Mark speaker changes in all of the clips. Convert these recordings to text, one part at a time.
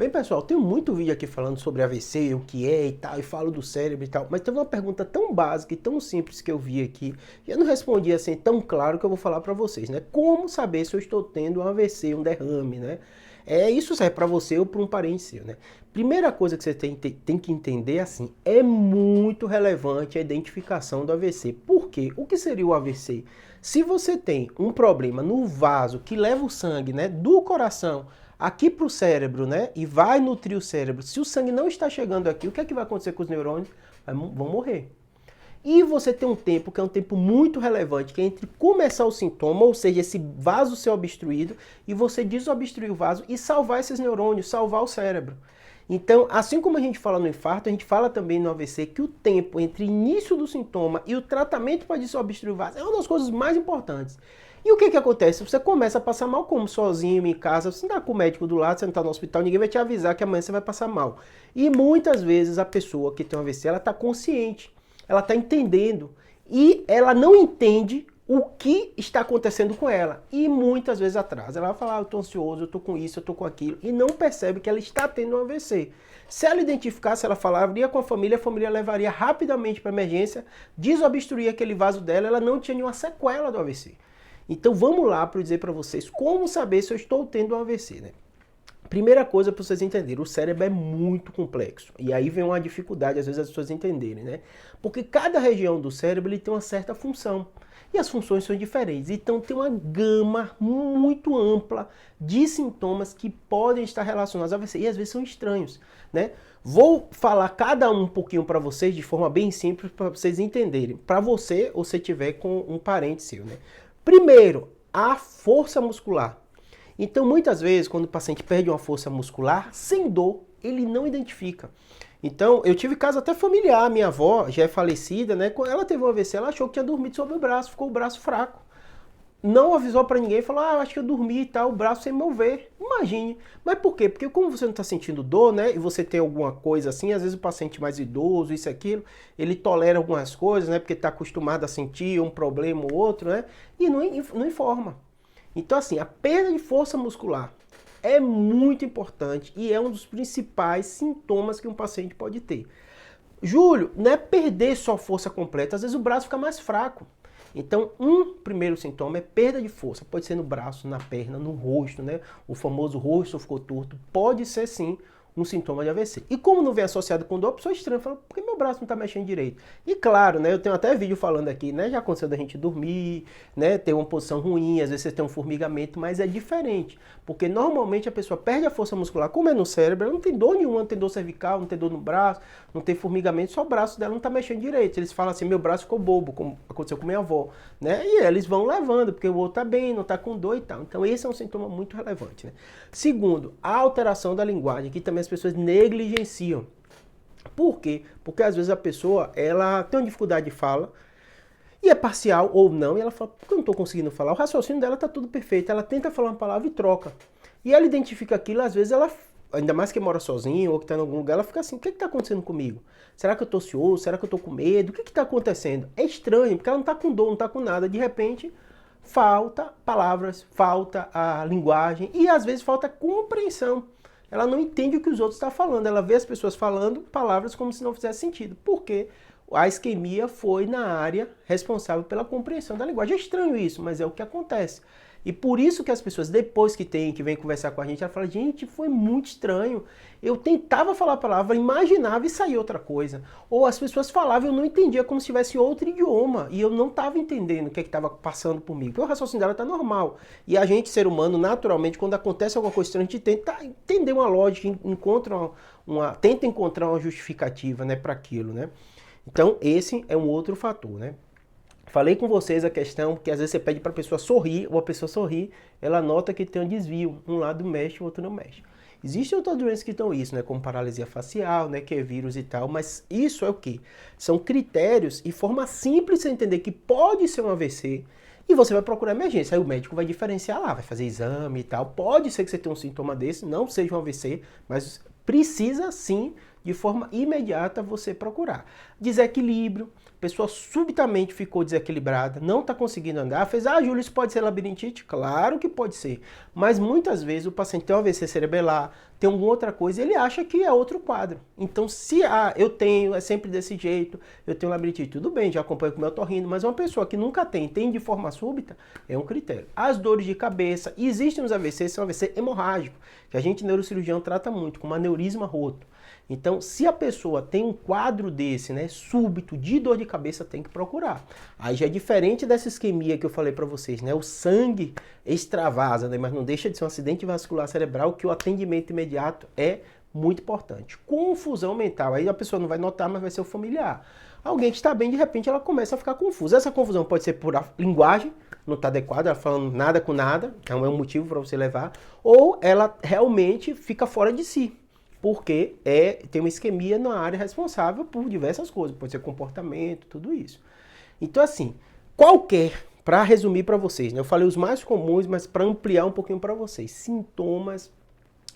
Speaker 1: Bem, pessoal, tem muito vídeo aqui falando sobre AVC, o que é e tal, e falo do cérebro e tal, mas teve uma pergunta tão básica e tão simples que eu vi aqui, e eu não respondi assim tão claro que eu vou falar para vocês, né? Como saber se eu estou tendo um AVC, um derrame, né? Isso serve para você ou para um parente seu, né? Primeira coisa que você tem que entender, assim, é muito relevante a identificação do AVC. Por quê? O que seria o AVC? Se você tem um problema no vaso que leva o sangue, né, do coração aqui para o cérebro, né, e vai nutrir o cérebro, se o sangue não está chegando aqui, o que é que vai acontecer com os neurônios? Vão morrer. E você tem um tempo que é um tempo muito relevante, que é entre começar o sintoma, ou seja, esse vaso ser obstruído, e você desobstruir o vaso e salvar esses neurônios, salvar o cérebro. Então, assim como a gente fala no infarto, a gente fala também no AVC que o tempo entre início do sintoma e o tratamento para desobstruir o vaso é uma das coisas mais importantes. E o que acontece? Você começa a passar mal como sozinho em casa, você não está com o médico do lado, você não está no hospital, ninguém vai te avisar que amanhã você vai passar mal. E muitas vezes a pessoa que tem um AVC, ela está consciente, ela está entendendo e ela não entende o que está acontecendo com ela. E muitas vezes atrasa. Ela vai falar, eu estou ansioso, eu estou com isso, eu estou com aquilo. E não percebe que ela está tendo um AVC. Se ela identificasse, ela falaria com a família levaria rapidamente para a emergência, desobstruir aquele vaso dela, ela não tinha nenhuma sequela do AVC. Então vamos lá para dizer para vocês como saber se eu estou tendo um AVC, né? Primeira coisa para vocês entenderem, o cérebro é muito complexo. E aí vem uma dificuldade, às vezes, as pessoas entenderem, né? Porque cada região do cérebro ele tem uma certa função. E as funções são diferentes. Então tem uma gama muito ampla de sintomas que podem estar relacionados a AVC. E às vezes são estranhos, né? Vou falar cada um pouquinho para vocês de forma bem simples para vocês entenderem. Para você ou se tiver com um parente seu, né? Primeiro, a força muscular. Então, muitas vezes, quando o paciente perde uma força muscular, sem dor, ele não identifica. Então, eu tive caso até familiar, minha avó já é falecida, né? Quando ela teve um AVC, ela achou que tinha dormido sobre o braço, ficou o braço fraco. Não avisou para ninguém, falou, acho que eu dormi e tal, o braço sem mover. Imagine. Mas por quê? Porque como você não está sentindo dor, né? E você tem alguma coisa assim, às vezes o paciente mais idoso, isso e aquilo, ele tolera algumas coisas, né? Porque está acostumado a sentir um problema ou outro, né? E não informa. Então, assim, a perda de força muscular é muito importante e é um dos principais sintomas que um paciente pode ter. Júlio, não é perder só força completa, às vezes o braço fica mais fraco. Então, um primeiro sintoma é perda de força. Pode ser no braço, na perna, no rosto, né? O famoso rosto ficou torto. Pode ser sim um sintoma de AVC. E como não vem associado com dor, a pessoa estranha, fala, por que meu braço não está mexendo direito? E claro, né, eu tenho até vídeo falando aqui, né, já aconteceu da gente dormir, né, ter uma posição ruim, às vezes você tem um formigamento, mas é diferente, porque normalmente a pessoa perde a força muscular, como é no cérebro, ela não tem dor nenhuma, não tem dor cervical, não tem dor no braço, não tem formigamento, só o braço dela não está mexendo direito. Eles falam assim, meu braço ficou bobo, como aconteceu com minha avó, né, e eles vão levando, porque o outro está bem, não está com dor e tal. Então esse é um sintoma muito relevante, né. Segundo, a alteração da linguagem, que também as pessoas negligenciam. Por quê? Porque às vezes a pessoa ela tem uma dificuldade de fala e é parcial ou não, e ela fala, por que eu não estou conseguindo falar? O raciocínio dela está tudo perfeito, ela tenta falar uma palavra e troca. E ela identifica aquilo, às vezes ela, ainda mais que mora sozinha ou que está em algum lugar, ela fica assim, o que está acontecendo comigo? Será que eu estou ansioso? Será que eu estou com medo? O que está acontecendo? É estranho, porque ela não está com dor, não está com nada, de repente falta palavras, falta a linguagem e às vezes falta compreensão. Ela não entende o que os outros estão falando. Ela vê as pessoas falando palavras como se não fizesse sentido. Por quê? A isquemia foi na área responsável pela compreensão da linguagem. É estranho isso, mas é o que acontece. E por isso que as pessoas, depois que vêm conversar com a gente, ela fala, gente, foi muito estranho. Eu tentava falar a palavra, imaginava e saía outra coisa. Ou as pessoas falavam, eu não entendia, como se tivesse outro idioma. E eu não estava entendendo o que estava passando por mim. Porque o raciocínio dela está normal. E a gente, ser humano, naturalmente, quando acontece alguma coisa estranha, a gente tenta entender uma lógica, tenta encontrar uma justificativa, né, para aquilo, né? Então, esse é um outro fator, né? Falei com vocês a questão que às vezes você pede para a pessoa sorrir, ou a pessoa sorrir, ela nota que tem um desvio, um lado mexe, o outro não mexe. Existem outras doenças que estão isso, né, como paralisia facial, né, que é vírus e tal, mas isso é o quê? São critérios e forma simples de você entender que pode ser um AVC e você vai procurar emergência. Aí o médico vai diferenciar lá, vai fazer exame e tal. Pode ser que você tenha um sintoma desse, não seja um AVC, mas precisa sim, de forma imediata, você procurar. Desequilíbrio, a pessoa subitamente ficou desequilibrada, não está conseguindo andar, fez, Júlio, isso pode ser labirintite? Claro que pode ser, mas muitas vezes o paciente tem um AVC cerebelar, tem alguma outra coisa, ele acha que é outro quadro. Então, se eu tenho, é sempre desse jeito, eu tenho labirintite, tudo bem, já acompanho com o meu otorrino, mas uma pessoa que nunca tem de forma súbita, é um critério. As dores de cabeça, existem os AVCs, são AVC hemorrágico, que a gente neurocirurgião trata muito, com um aneurisma roto. Então, se a pessoa tem um quadro desse, né, súbito, de dor de cabeça, tem que procurar. Aí já é diferente dessa isquemia que eu falei para vocês, né? O sangue extravasa, né, mas não deixa de ser um acidente vascular cerebral, que o atendimento imediato é muito importante. Confusão mental, aí a pessoa não vai notar, mas vai ser o familiar. Alguém que está bem, de repente, ela começa a ficar confusa. Essa confusão pode ser por a linguagem, não está adequada, ela falando nada com nada, então é um motivo para você levar, ou ela realmente fica fora de si. Porque tem uma isquemia na área responsável por diversas coisas, pode ser comportamento, tudo isso. Então, assim, para resumir para vocês, né, eu falei os mais comuns, mas para ampliar um pouquinho para vocês, sintomas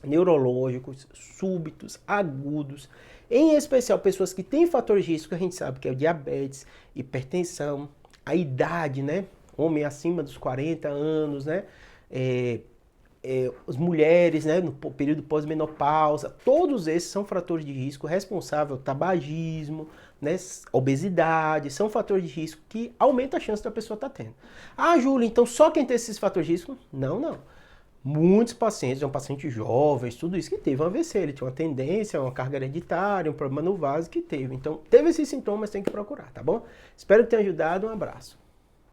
Speaker 1: neurológicos, súbitos, agudos, em especial pessoas que têm fatores de risco, que a gente sabe que é o diabetes, hipertensão, a idade, né, homem acima dos 40 anos, né, as mulheres, né, no período pós-menopausa, todos esses são fatores de risco responsável, tabagismo, né, obesidade, são fatores de risco que aumentam a chance da pessoa estar tendo. Ah, Júlio, então só quem tem esses fatores de risco? Não, não. Muitos pacientes, pacientes jovens, tudo isso que teve um AVC, ele tinha uma tendência, uma carga hereditária, um problema no vaso que teve. Então, teve esses sintomas, tem que procurar, tá bom? Espero que tenha ajudado, um abraço.